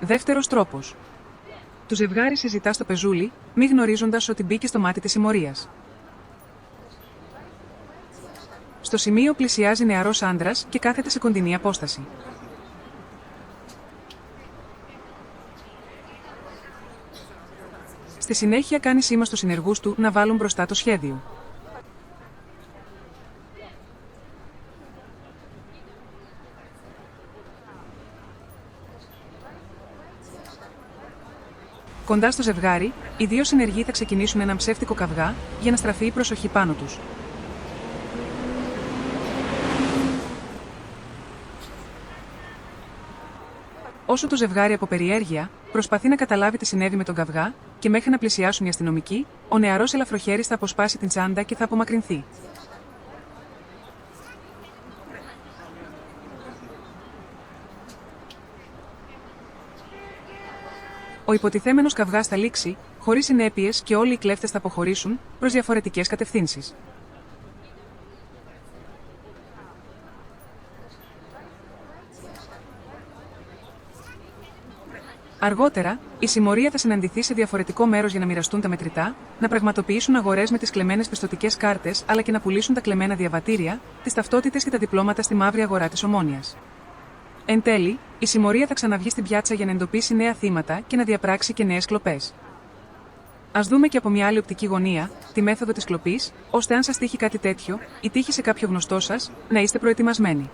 Δεύτερος τρόπος. Το ζευγάρι συζητά στο πεζούλι, μη γνωρίζοντας ότι μπήκε στο μάτι της συμμορίας. Στο σημείο πλησιάζει νεαρός άντρας και κάθεται σε κοντινή απόσταση. Στη συνέχεια κάνει σήμα στους συνεργούς του να βάλουν μπροστά το σχέδιο. Κοντά στο ζευγάρι, οι δύο συνεργοί θα ξεκινήσουν έναν ψεύτικο καυγά για να στραφεί η προσοχή πάνω τους. Όσο το ζευγάρι από περιέργεια προσπαθεί να καταλάβει τι συνέβη με τον καυγά, και μέχρι να πλησιάσουν οι αστυνομικοί, ο νεαρός ελαφροχέρης θα αποσπάσει την τσάντα και θα απομακρυνθεί. Ο υποτιθέμενος καυγάς θα λήξει, χωρίς συνέπειες, και όλοι οι κλέφτες θα αποχωρήσουν προς διαφορετικές κατευθύνσεις. Αργότερα, η συμμορία θα συναντηθεί σε διαφορετικό μέρος για να μοιραστούν τα μετρητά, να πραγματοποιήσουν αγορές με τις κλεμμένες πιστωτικές κάρτες, αλλά και να πουλήσουν τα κλεμμένα διαβατήρια, τις ταυτότητες και τα διπλώματα στη μαύρη αγορά της Ομόνοιας. Εν τέλει, η συμμορία θα ξαναβγεί στην πιάτσα για να εντοπίσει νέα θύματα και να διαπράξει και νέες κλοπές. Ας δούμε και από μια άλλη οπτική γωνία τη μέθοδο της κλοπής, ώστε αν σας τύχει κάτι τέτοιο ή τύχει σε κάποιο γνωστό σας, να είστε προετοιμασμένοι.